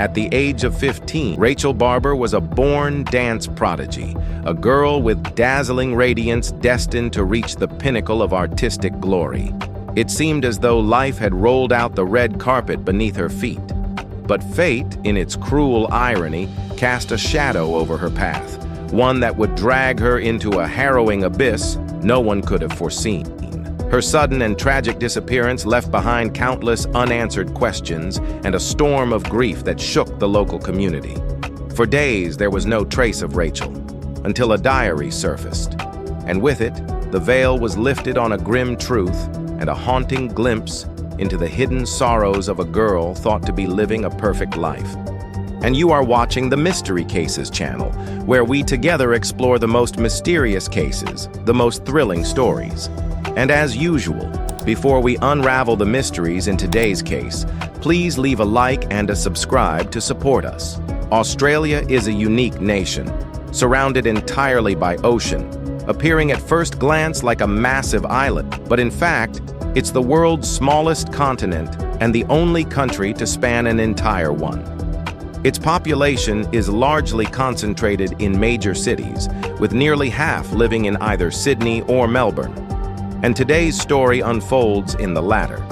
At the age of 15, Rachel Barber was a born dance prodigy, a girl with dazzling radiance destined to reach the pinnacle of artistic glory. It seemed as though life had rolled out the red carpet beneath her feet. But fate, in its cruel irony, cast a shadow over her path, one that would drag her into a harrowing abyss no one could have foreseen. Her sudden and tragic disappearance left behind countless unanswered questions and a storm of grief that shook the local community. For days, there was no trace of Rachel, until a diary surfaced. And with it, the veil was lifted on a grim truth and a haunting glimpse into the hidden sorrows of a girl thought to be living a perfect life. And you are watching the Mystery Cases channel, where we together explore the most mysterious cases, the most thrilling stories. And as usual, before we unravel the mysteries in today's case, please leave a like and a subscribe to support us. Australia is a unique nation, surrounded entirely by ocean, appearing at first glance like a massive island, but in fact, it's the world's smallest continent and the only country to span an entire one. Its population is largely concentrated in major cities, with nearly half living in either Sydney or Melbourne. And today's story unfolds in the latter,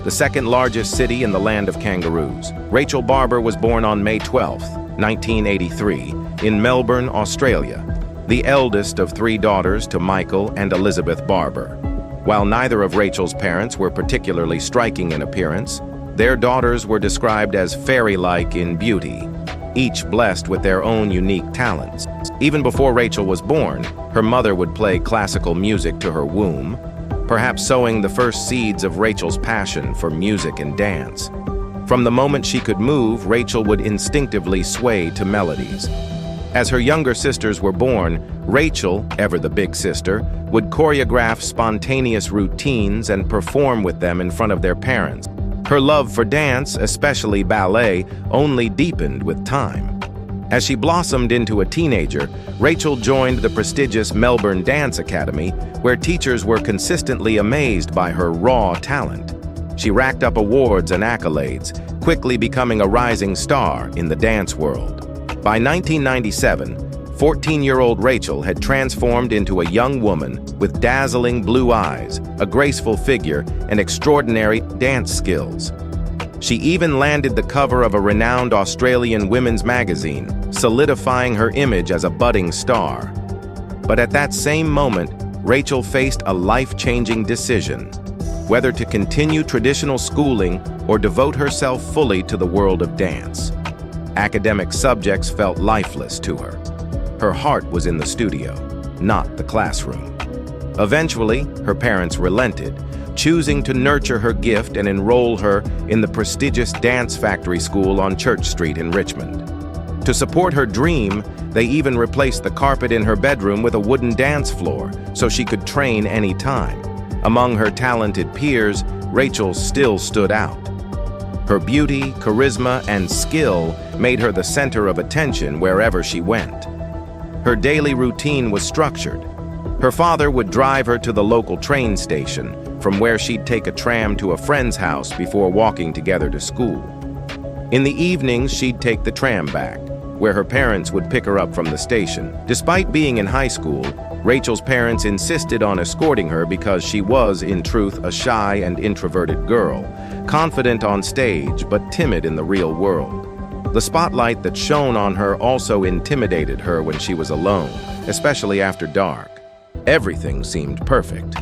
the second largest city in the land of kangaroos. Rachel Barber was born on May 12, 1983, in Melbourne, Australia, the eldest of 3 daughters to Michael and Elizabeth Barber. While neither of Rachel's parents were particularly striking in appearance, their daughters were described as fairy-like in beauty, each blessed with their own unique talents. Even before Rachel was born, her mother would play classical music to her womb, perhaps sowing the first seeds of Rachel's passion for music and dance. From the moment she could move, Rachel would instinctively sway to melodies. As her younger sisters were born, Rachel, ever the big sister, would choreograph spontaneous routines and perform with them in front of their parents. Her love for dance, especially ballet, only deepened with time. As she blossomed into a teenager, Rachel joined the prestigious Melbourne Dance Academy, where teachers were consistently amazed by her raw talent. She racked up awards and accolades, quickly becoming a rising star in the dance world. By 1997, 14-year-old Rachel had transformed into a young woman with dazzling blue eyes, a graceful figure, and extraordinary dance skills. She even landed the cover of a renowned Australian women's magazine, solidifying her image as a budding star. But at that same moment, Rachel faced a life-changing decision: whether to continue traditional schooling or devote herself fully to the world of dance. Academic subjects felt lifeless to her. Her heart was in the studio, not the classroom. Eventually, her parents relented, choosing to nurture her gift and enroll her in the prestigious Dance Factory School on Church Street in Richmond. To support her dream, they even replaced the carpet in her bedroom with a wooden dance floor so she could train any time. Among her talented peers, Rachel still stood out. Her beauty, charisma, and skill made her the center of attention wherever she went. Her daily routine was structured. Her father would drive her to the local train station, from where she'd take a tram to a friend's house before walking together to school. In the evenings, she'd take the tram back, where her parents would pick her up from the station. Despite being in high school, Rachel's parents insisted on escorting her because she was, in truth, a shy and introverted girl, confident on stage but timid in the real world. The spotlight that shone on her also intimidated her when she was alone, especially after dark. Everything seemed perfect,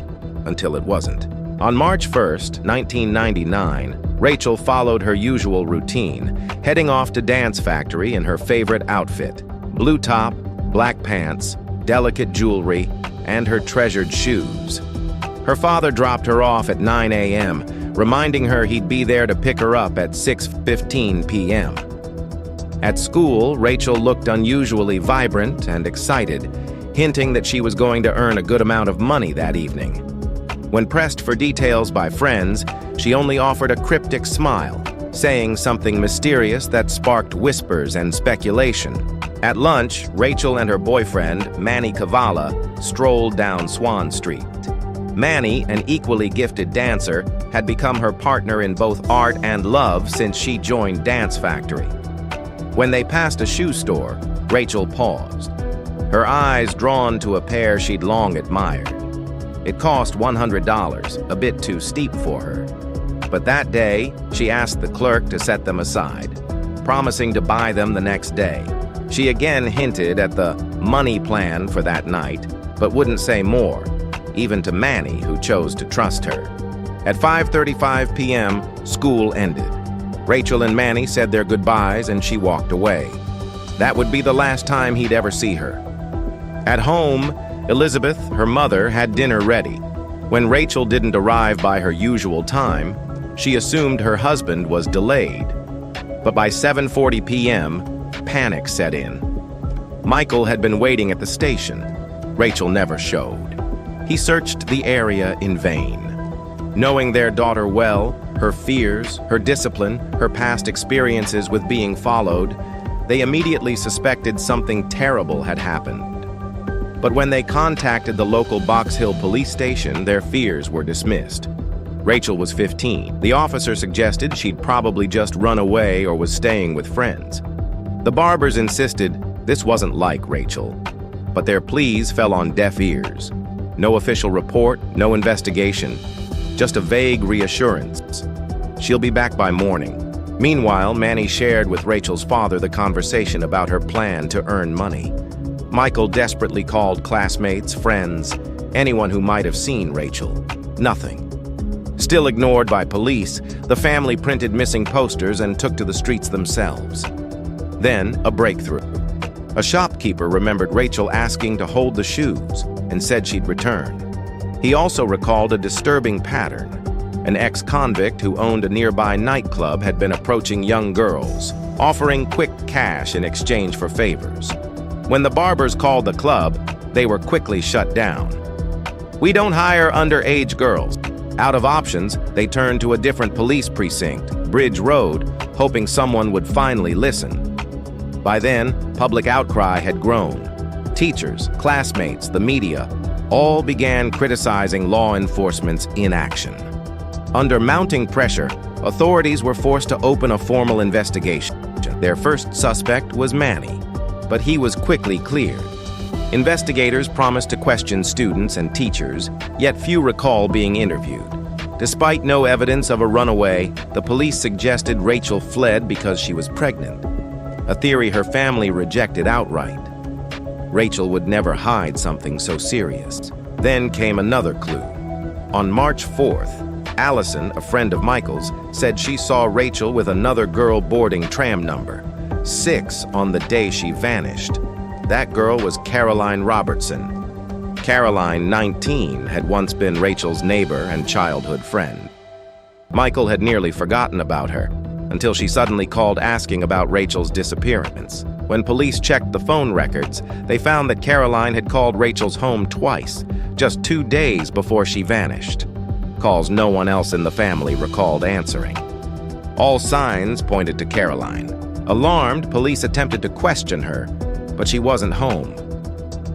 until it wasn't. On March 1st, 1999, Rachel followed her usual routine, heading off to Dance Factory in her favorite outfit: blue top, black pants, delicate jewelry, and her treasured shoes. Her father dropped her off at 9 a.m., reminding her he'd be there to pick her up at 6:15 p.m. At school, Rachel looked unusually vibrant and excited, hinting that she was going to earn a good amount of money that evening. When pressed for details by friends, she only offered a cryptic smile, saying something mysterious that sparked whispers and speculation. At lunch, Rachel and her boyfriend, Manny Kavala, strolled down Swan Street. Manny, an equally gifted dancer, had become her partner in both art and love since she joined Dance Factory. When they passed a shoe store, Rachel paused, her eyes drawn to a pair she'd long admired. It cost $100, a bit too steep for her. But that day, she asked the clerk to set them aside, promising to buy them the next day. She again hinted at the money plan for that night, but wouldn't say more, even to Manny, who chose to trust her. At 5:35 p.m., school ended. Rachel and Manny said their goodbyes and she walked away. That would be the last time he'd ever see her. At home, Elizabeth, her mother, had dinner ready. When Rachel didn't arrive by her usual time, she assumed her husband was delayed. But by 7:40 p.m., panic set in. Michael had been waiting at the station. Rachel never showed. He searched the area in vain. Knowing their daughter well, her fears, her discipline, her past experiences with being followed, they immediately suspected something terrible had happened. But when they contacted the local Box Hill police station, their fears were dismissed. Rachel was 15. The officer suggested she'd probably just run away or was staying with friends. The Barbers insisted this wasn't like Rachel, but their pleas fell on deaf ears. No official report, no investigation, just a vague reassurance. She'll be back by morning. Meanwhile, Manny shared with Rachel's father the conversation about her plan to earn money. Michael desperately called classmates, friends, anyone who might have seen Rachel. Nothing. Still ignored by police, the family printed missing posters and took to the streets themselves. Then, a breakthrough. A shopkeeper remembered Rachel asking to hold the shoes and said she'd return. He also recalled a disturbing pattern. An ex-convict who owned a nearby nightclub had been approaching young girls, offering quick cash in exchange for favors. When the Barbers called the club, they were quickly shut down. "We don't hire underage girls." Out of options, they turned to a different police precinct, Bridge Road, hoping someone would finally listen. By then, public outcry had grown. Teachers, classmates, the media, all began criticizing law enforcement's inaction. Under mounting pressure, authorities were forced to open a formal investigation. Their first suspect was Manny, but he was quickly cleared. Investigators promised to question students and teachers, yet few recall being interviewed. Despite no evidence of a runaway, the police suggested Rachel fled because she was pregnant, a theory her family rejected outright. Rachel would never hide something so serious. Then came another clue. On March 4th, Allison, a friend of Michael's, said she saw Rachel with another girl boarding tram number 6 on the day she vanished. That girl was Caroline Robertson. Caroline, 19, had once been Rachel's neighbor and childhood friend. Michael had nearly forgotten about her until she suddenly called asking about Rachel's disappearance. When police checked the phone records, they found that Caroline had called Rachel's home twice, just 2 days before she vanished. Calls no one else in the family recalled answering. All signs pointed to Caroline. Alarmed, police attempted to question her, but she wasn't home.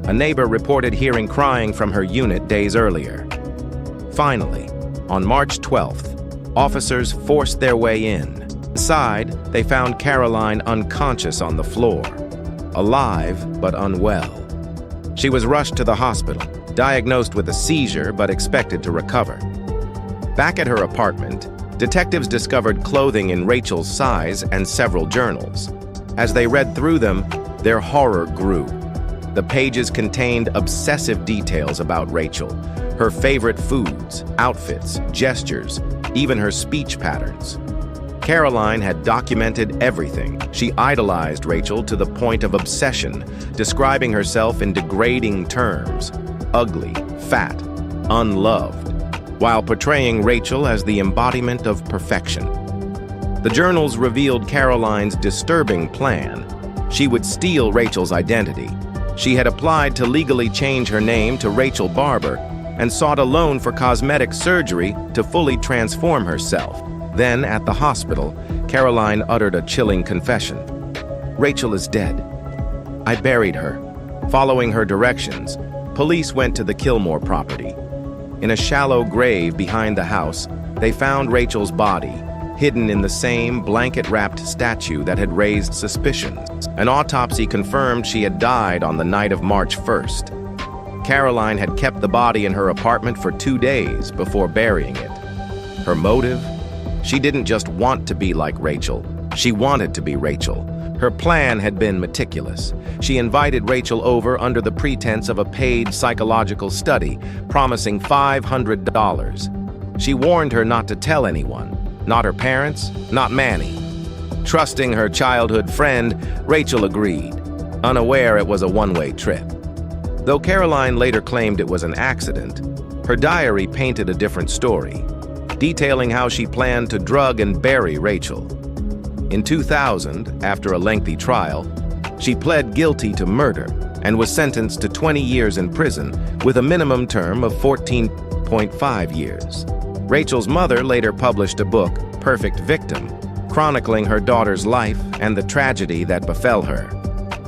A neighbor reported hearing crying from her unit days earlier. Finally, on March 12th, officers forced their way in. Inside, they found Caroline unconscious on the floor, alive but unwell. She was rushed to the hospital, diagnosed with a seizure but expected to recover. Back at her apartment, detectives discovered clothing in Rachel's size and several journals. As they read through them, their horror grew. The pages contained obsessive details about Rachel, her favorite foods, outfits, gestures, even her speech patterns. Caroline had documented everything. She idolized Rachel to the point of obsession, describing herself in degrading terms: ugly, fat, unloved, while portraying Rachel as the embodiment of perfection. The journals revealed Caroline's disturbing plan. She would steal Rachel's identity. She had applied to legally change her name to Rachel Barber and sought a loan for cosmetic surgery to fully transform herself. Then, at the hospital, Caroline uttered a chilling confession. "Rachel is dead. I buried her." Following her directions, police went to the Kilmore property. In a shallow grave behind the house, they found Rachel's body, hidden in the same blanket-wrapped statue that had raised suspicions. An autopsy confirmed she had died on the night of March 1st. Caroline had kept the body in her apartment for 2 days before burying it. Her motive? She didn't just want to be like Rachel. She wanted to be Rachel. Her plan had been meticulous. She invited Rachel over under the pretense of a paid psychological study, promising $500. She warned her not to tell anyone, not her parents, not Manny. Trusting her childhood friend, Rachel agreed, unaware it was a one-way trip. Though Caroline later claimed it was an accident, her diary painted a different story, detailing how she planned to drug and bury Rachel. In 2000, after a lengthy trial, she pled guilty to murder and was sentenced to 20 years in prison with a minimum term of 14.5 years. Rachel's mother later published a book, Perfect Victim, chronicling her daughter's life and the tragedy that befell her.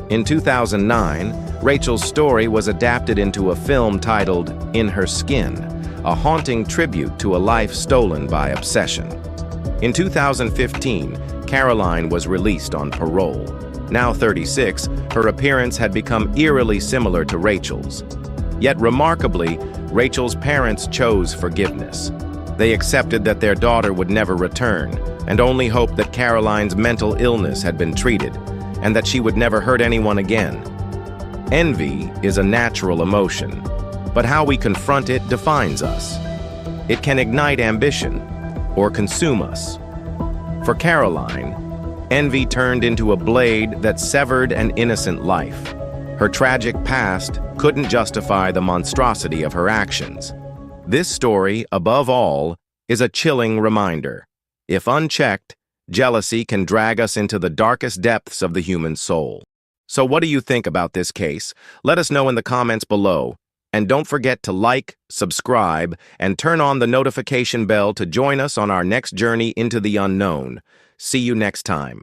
In 2009, Rachel's story was adapted into a film titled In Her Skin, a haunting tribute to a life stolen by obsession. In 2015, Caroline was released on parole. Now 36, her appearance had become eerily similar to Rachel's. Yet remarkably, Rachel's parents chose forgiveness. They accepted that their daughter would never return, and only hoped that Caroline's mental illness had been treated, and that she would never hurt anyone again. Envy is a natural emotion, but how we confront it defines us. It can ignite ambition, or consume us. For Caroline, envy turned into a blade that severed an innocent life. Her tragic past couldn't justify the monstrosity of her actions. This story, above all, is a chilling reminder. If unchecked, jealousy can drag us into the darkest depths of the human soul. So what do you think about this case? Let us know in the comments below. And don't forget to like, subscribe, and turn on the notification bell to join us on our next journey into the unknown. See you next time.